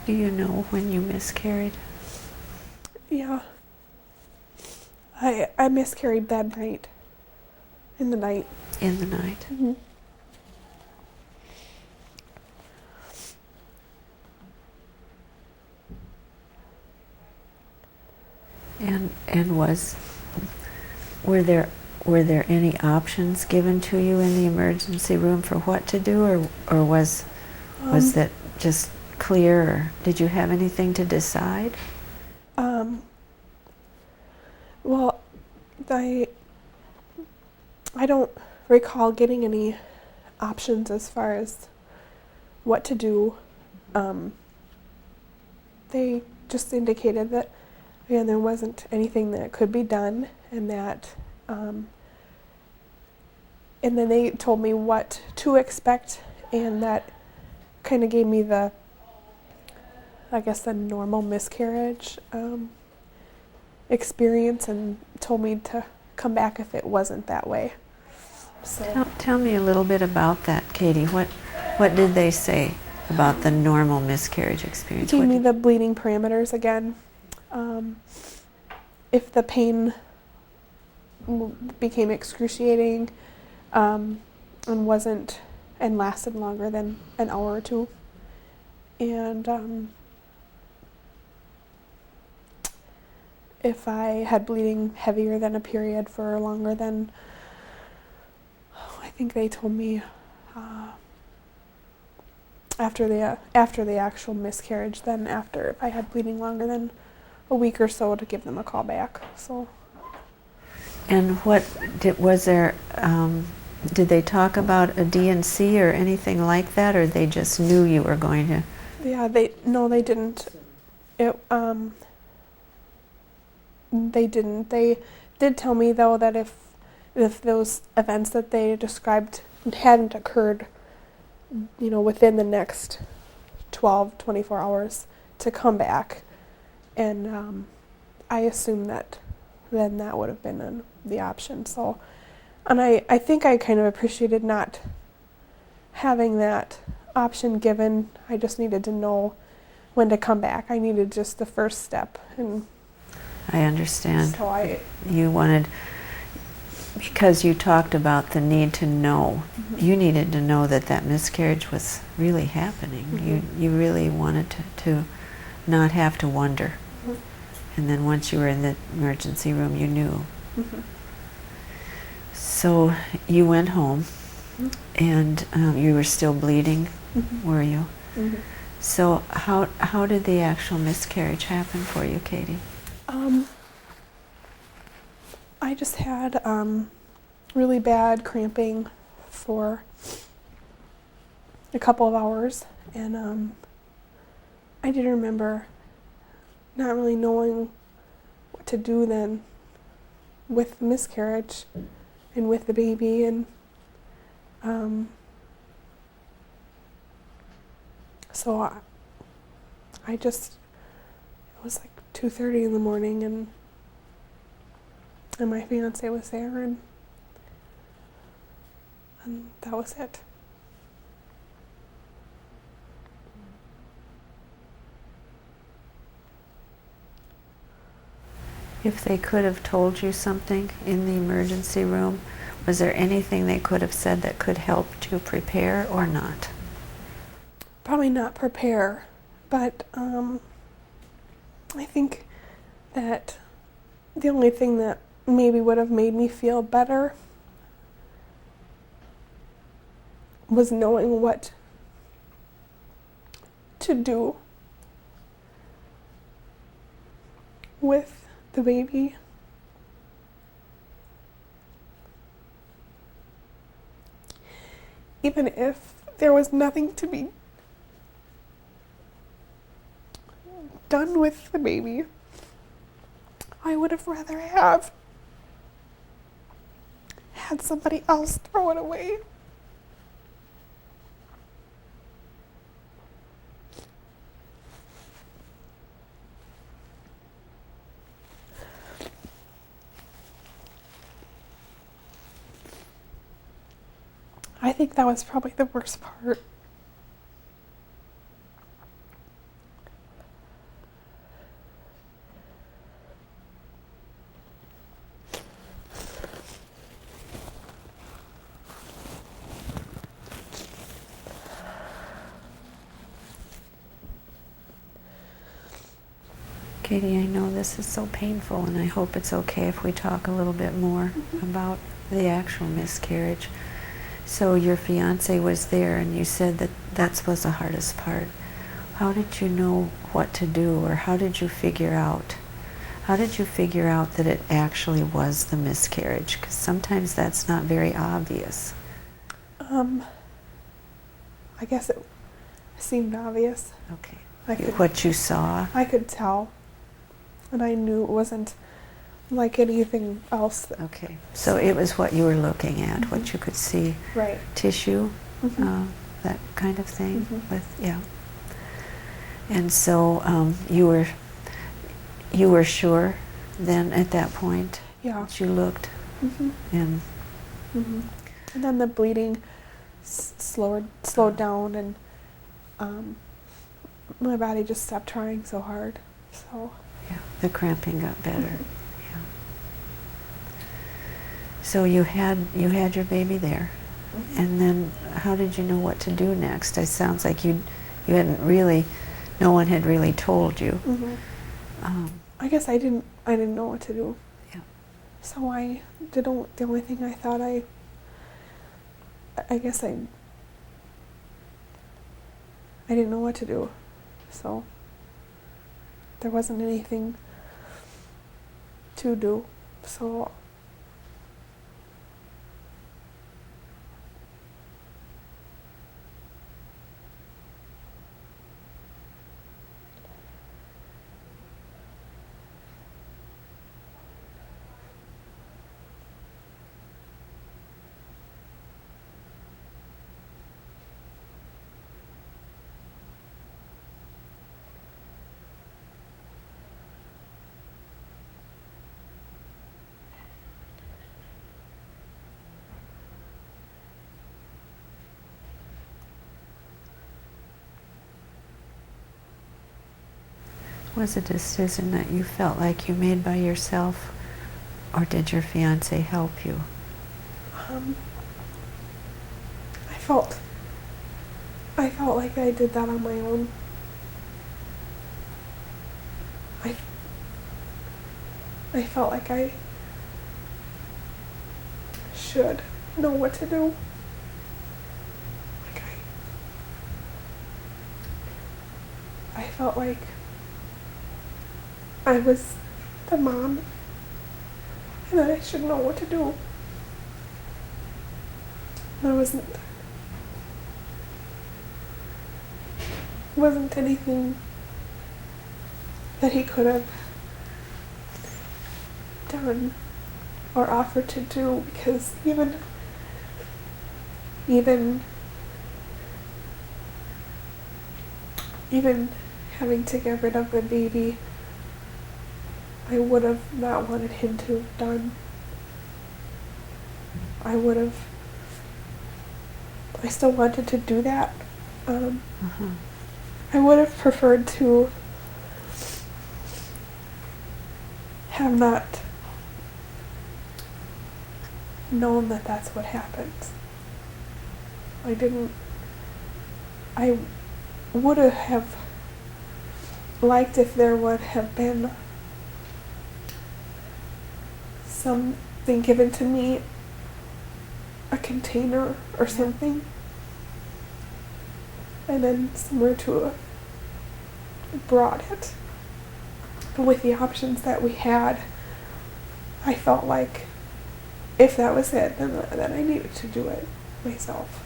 Do you know when you miscarried? Yeah. I miscarried that night. In the night. In the night. Mm-hmm. And were there any options given to you in the emergency room for what to do, or was that just clear, or did you have anything to decide? Well, I don't recall getting any options as far as what to do. They just indicated that, again, there wasn't anything that could be done, and that, and then they told me what to expect, and that kind of gave me the, I guess, the normal miscarriage experience, and told me to come back if it wasn't that way. So Tell me a little bit about that, Katie. What did they say about the normal miscarriage experience? gave me the bleeding parameters again. If the pain became excruciating and lasted longer than an hour or two, and if I had bleeding heavier than a period for longer than, I think they told me after the actual miscarriage, then after, if I had bleeding longer than a week or so, to give them a call back. So. And did they talk about a D&C or anything like that, or they just knew you were going to? Yeah, they didn't. They didn't. They did tell me though that if those events that they described hadn't occurred, within the next 24 hours, to come back, and I assume that then that would have been the option. So, and I think I kind of appreciated not having that option given. I just needed to know when to come back. I needed just the first step, and I understand. so you wanted, because you talked about the need to know, you needed to know that miscarriage was really happening. Mm-hmm. You really wanted to not have to wonder. Mm-hmm. And then once you were in the emergency room, you knew. Mm-hmm. So you went home, and you were still bleeding, were you? Mm-hmm. So how did the actual miscarriage happen for you, Katie? I just had really bad cramping for a couple of hours, and I did remember not really knowing what to do then with the miscarriage and with the baby, and so I just, it was like 2:30 in the morning, and my fiance was there, and that was it. If they could have told you something in the emergency room, was there anything they could have said that could help you prepare or not? Probably not prepare, but I think that the only thing that maybe would have made me feel better was knowing what to do with the baby. Even if there was nothing to be done with the baby, I would have rather have had somebody else throw it away. I think that was probably the worst part. Katie, I know this is so painful, and I hope it's okay if we talk a little bit more about the actual miscarriage. So your fiance was there, and you said that was the hardest part. How did you know what to do, or how did you figure out? How did you figure out that it actually was the miscarriage? Because sometimes that's not very obvious. I guess it seemed obvious. Okay. I could, What you saw? I could tell, and I knew it wasn't like anything else. Okay. So it was what you were looking at, what you could see. Right. Tissue, Mhm. that kind of thing. Mhm. With yeah. And so you were sure then at that point Yeah. that you looked Mhm. and Mhm. And then the bleeding slowed down, and my body just stopped trying so hard. So yeah, the cramping got better. Mhm. Yeah. So you had your baby there, and then how did you know what to do next? It sounds like you hadn't really, no one had really told you. Mhm. I guess I didn't know what to do. Yeah. So I did the only thing I thought I guess I didn't know what to do. So there wasn't anything to do. So Was it a decision that you felt like you made by yourself, or did your fiance help you? I felt like I did that on my own. I felt like I should know what to do. Like I felt like I was the mom and that I should know what to do. There wasn't anything that he could have done or offered to do, because even having to get rid of the baby, I would have not wanted him to have done. I still wanted to do that. I would have preferred to have not known that that's what happens. I would have liked if there would have been something given to me, a container or something, and then somewhere to have brought it. But with the options that we had, I felt like if that was it, then I needed to do it myself.